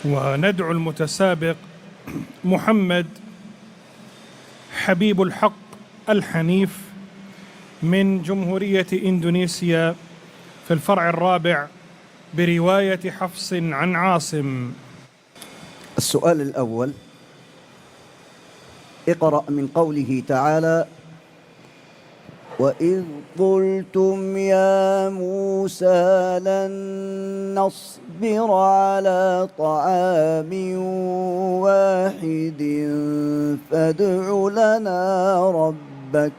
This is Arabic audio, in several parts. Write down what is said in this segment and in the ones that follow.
وندعو المتسابق محمد حبيب الحق الحنيف من جمهورية إندونيسيا في الفرع الرابع برواية حفص عن عاصم. السؤال الأول: اقرأ من قوله تعالى: وإذ قلتم يا موسى لن نصبر على طعام واحد فادع لنا ربك.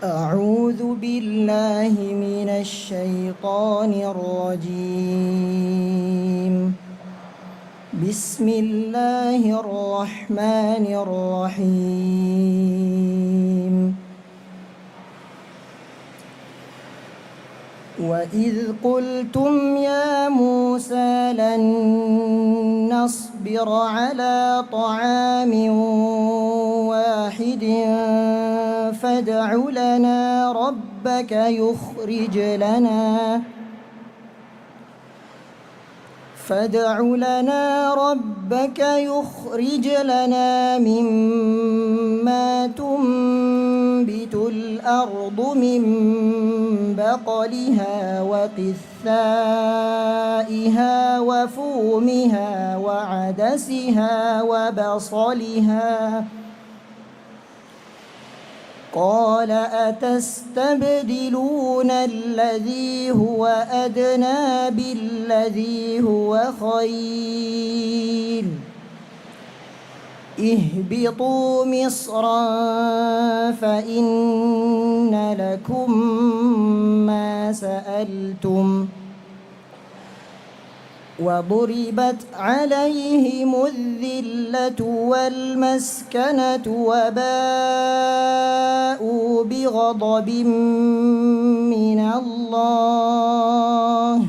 أعوذ بالله من الشيطان الرجيم. بسم الله الرحمن الرحيم. وإذ قلتم يا موسى لن نصبر على طعام واحد فادع لنا ربك يخرج لنا مما تنبت الأرض من بقلها وقثائها وفومها وعدسها وبصلها. قال أتستبدلون الذي هو أدنى بالذي هو خير اهبطوا مصرا فإن لكم ما سألتم وضربت عليهم الذلة والمسكنة وباءوا بغضب من الله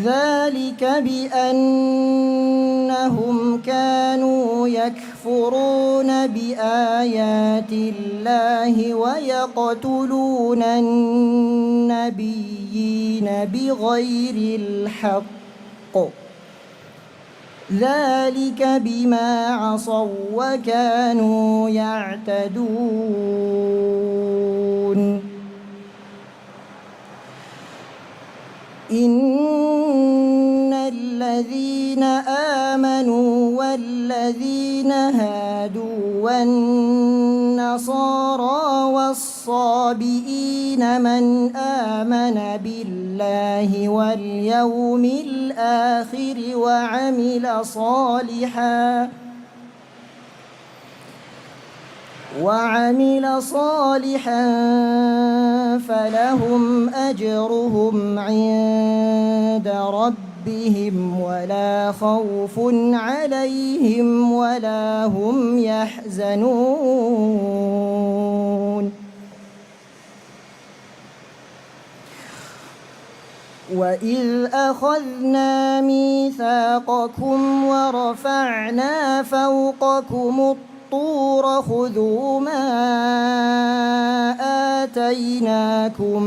ذلك بأنهم كانوا يكفرون بآيات الله ويقتلون النبيين بغير الحق ذلك بما عصوا وكانوا يعتدون. إن الذين آمنوا والذين هادوا والنصارى والصابئين من آمن بالله واليوم الآخر وعمل صالحا فلهم أجرهم عند ربهم ولا خوف عليهم ولا هم يحزنون. وإذ أخذنا ميثاقكم ورفعنا فوقكم الطور خذوا ما آتيناكم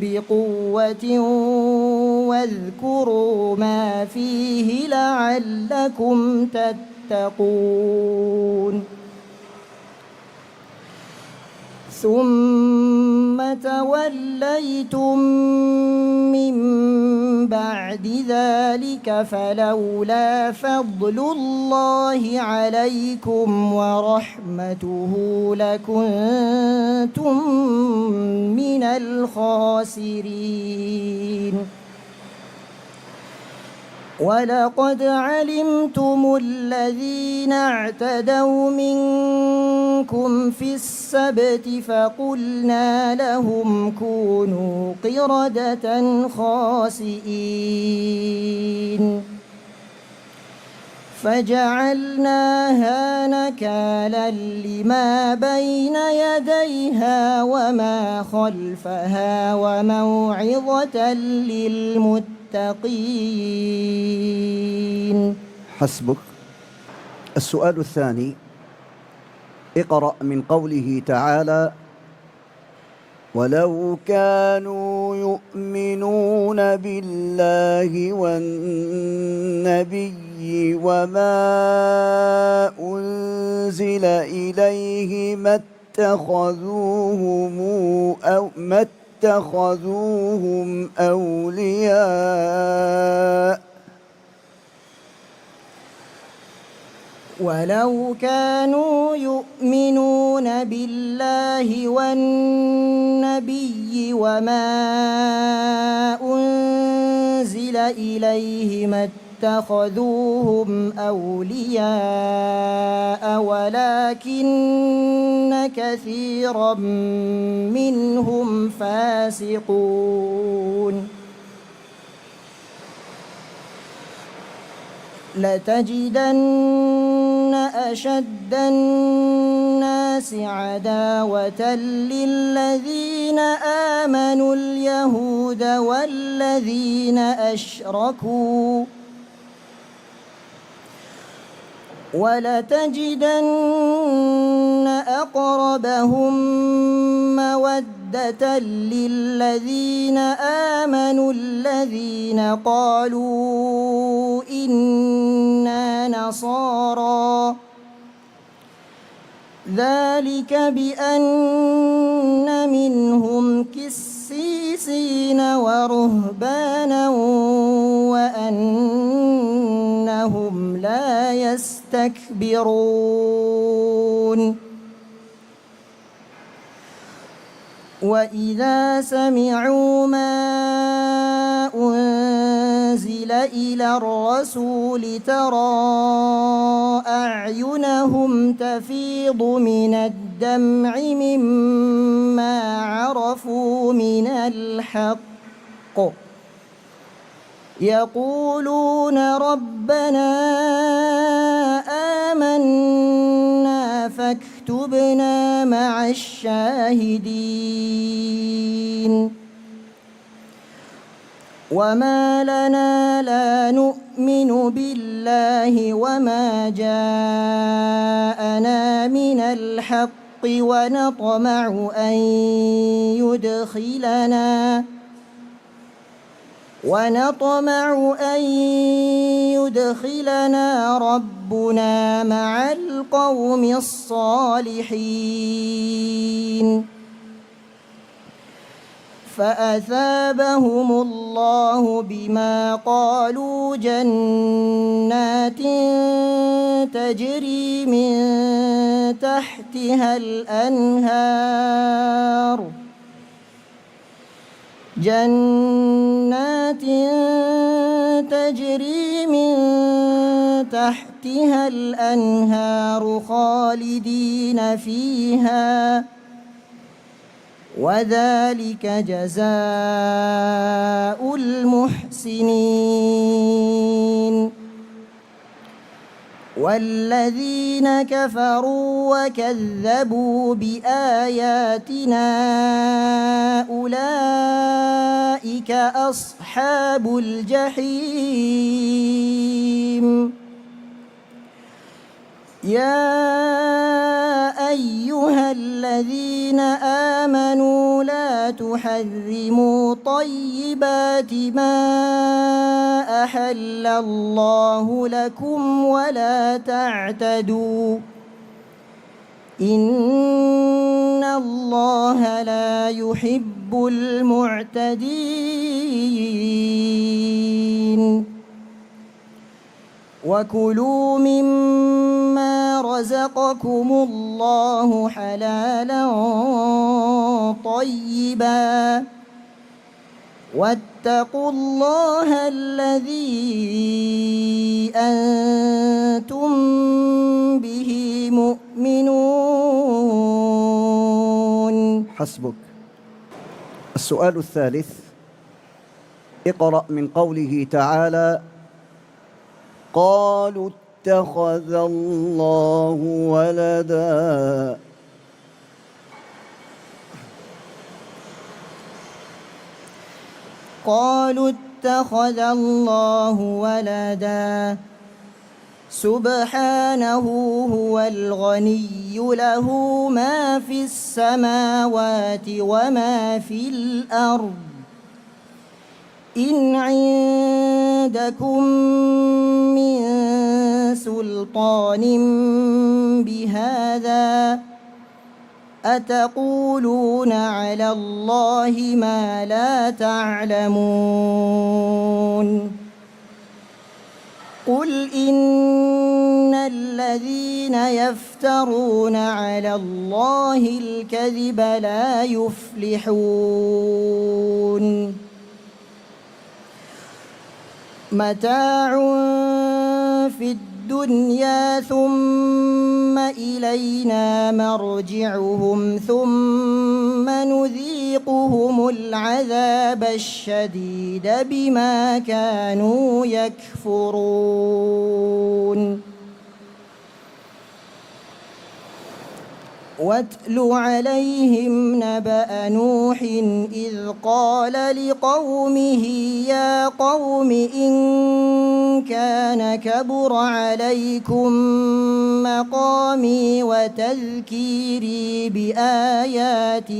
بقوة واذكروا ما فيه لعلكم تتقون. ثم توليتم من بعد ذلك فلولا فضل الله عليكم ورحمته لكنتم من الخاسرين. ولقد علمتم الذين اعتدوا منكم في السبت فقلنا لهم كونوا قردة خاسئين فجعلناها نكالا لما بين يديها وما خلفها وموعظة للمتقين. حسبك. السؤال الثاني: اقرأ من قوله تعالى: ولو كانوا يؤمنون بالله والنبي وما أنزل إليه ما اتخذوهم أولياء ولو كانوا يؤمنون بالله والنبي وما أنزل إليه ما اتخذوهم أولياء ولكن كثيرا منهم فاسقون لتجدن أشد الناس عداوة للذين آمنوا اليهود والذين أشركوا ولتجدن أقربهم مودة للذين آمنوا الذين قالوا إنا نصارى ذلك بأن منهم قسيسين ورهبانا وأنهم لا يستكبرون وإذا سمعوا ما أنزل إلى الرسول ترى أعينهم تفيض من الدمع مما عرفوا من الحق يقولون ربنا آمنا فاكتبنا مع الشاهدين وما لنا لا نؤمن بالله وما جاءنا من الحق ونطمع أن يدخلنا ربنا مع القوم الصالحين فأثابهم الله بما قالوا جنات تجري من تحتها الأنهار خالدين فيها وذلك جزاء المحسنين والذين كفروا وكذبوا بآياتنا أولئك أصحاب الجحيم يا أيها الذين آمنوا لا تحرموا طيبات ما أحل الله لكم ولا تعتدوا إن الله لا يحب المعتدين وكلوا مما رزقكم الله حلالا طيبا واتقوا الله الذي أنتم به مؤمنون. حسبك. السؤال الثالث: اقرأ من قوله تعالى: قالوا اتخذ الله ولدا. قالوا اتخذ الله ولدا سبحانه هو الغني له ما في السماوات وما في الأرض إن عندكم من سلطان بهذا أتقولون على الله ما لا تعلمون قل إن الذين يفترون على الله الكذب لا يفلحون متاع في الدنيا ثم إلينا مرجعهم ثم نذيقهم العذاب الشديد بما كانوا يكفرون واتل عليهم نبأ نوح إذ قال لقومه يا قوم إن كان كبر عليكم مقامي وتذكيري بآيات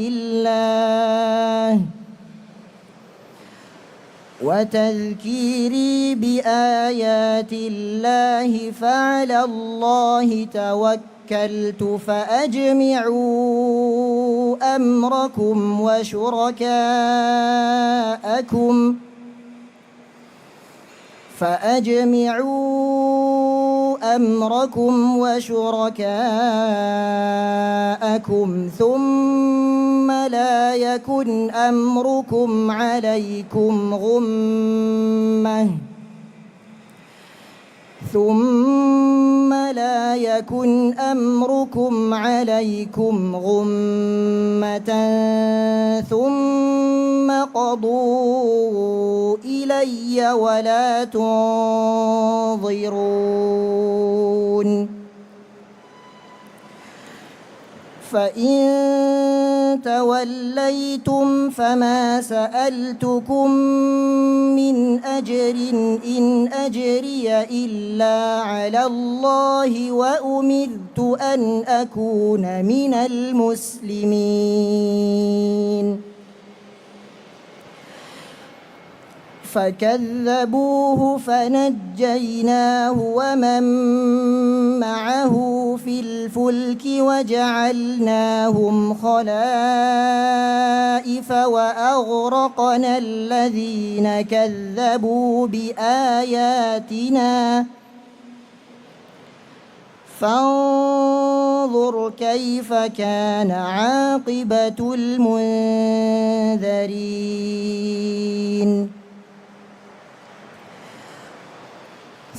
الله فعلى الله توكلت فأجمعوا أمركم وشركاءكم ثم لا يكن أمركم عليكم غمة ثم قضوا إلي ولا تنظرون فإن توليتم فما سألتكم من أجر إن أجري إلا على الله وأمرت أن أكون من المسلمين فكذبوه فنجيناه ومن معه في الفلك وجعلناهم خلائف وأغرقنا الذين كذبوا بآياتنا فانظر كيف كان عاقبة المنذرين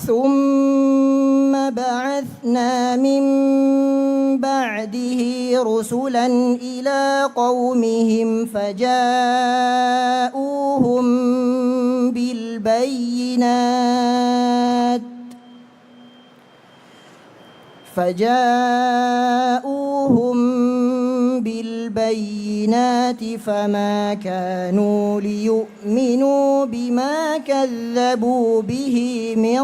ثم بعثنا من بعده رسلا إلى قومهم فجاءوهم بالبينات فما كانوا ليؤمنوا بما كذبوا به من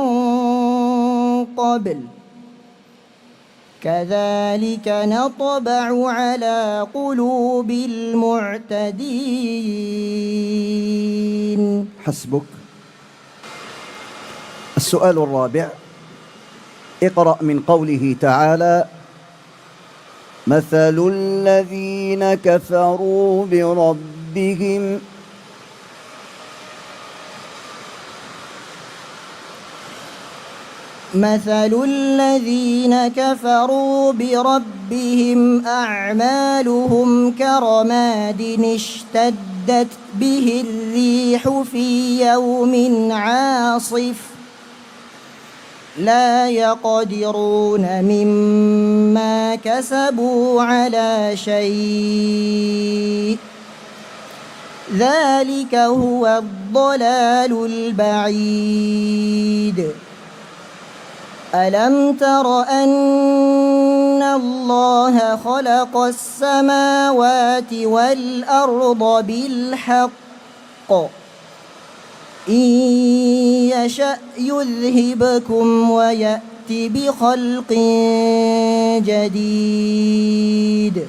قبل كذلك نطبع على قلوب المعتدين. حسبك. السؤال الرابع: اقرأ من قوله تعالى: مثل الذين كفروا بربهم مثل الذين كفروا بربهم أعمالهم كرماد اشتدت به الريح في يوم عاصف لا يقدرون مما كسبوا على شيء ذلك هو الضلال البعيد. ألم تر أن الله خلق السماوات والأرض بالحق إن يشأ يذهبكم ويأتي بخلق جديد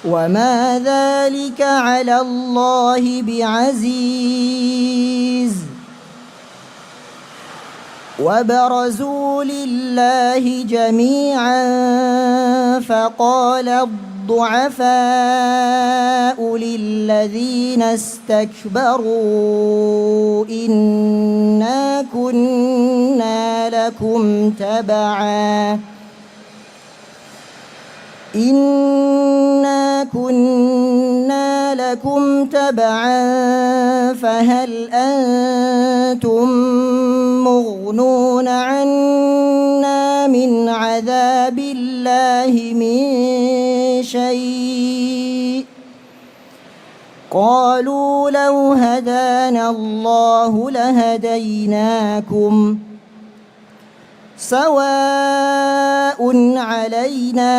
وما ذلك على الله بعزيز وبرزوا لله جميعا فقال الضعفاء للذين استكبروا إنا كنا لكم تبعا فهل أنتم مغنون عنا من عذاب الله من شيء قالوا لو هدانا الله لهديناكم سواء علينا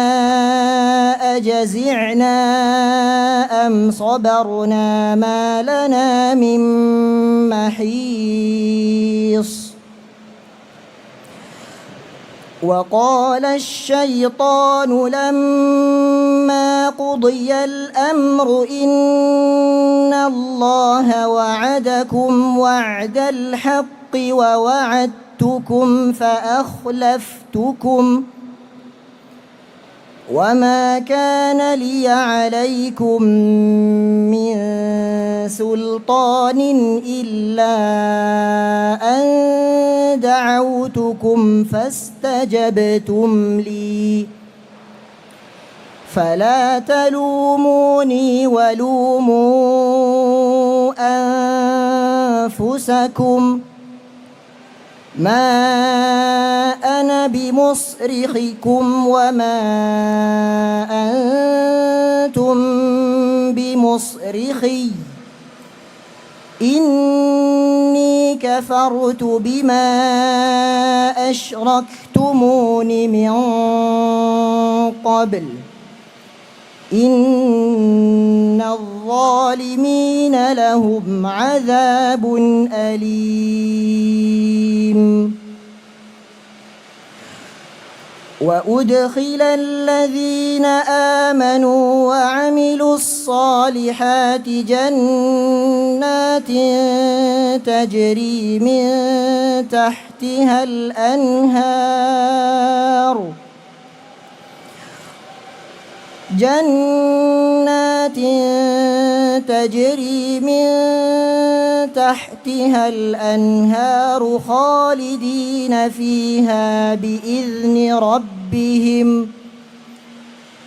أجزعنا أم صبرنا ما لنا من محيص وقال الشيطان لما قضي الأمر إن الله وعدكم وعد الحق ووعدتكم فأخلفتكم وما كان لي عليكم من سلطان إلا أن دعوتكم فاستجبتم لي فلا تلوموني ولوموا أنفسكم ما أنا بمصرخكم وما أنتم بمصرخي إني كفرت بما أشركتمون من قبل إن الظالمين لهم عذاب أليم وأدخل الذين آمنوا وعملوا الصالحات جنات تجري من تحتها الأنهار خالدين فيها بإذن ربهم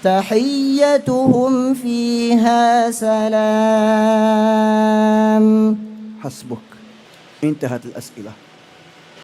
تحيتهم فيها سلام. حسبك، انتهت الأسئلة.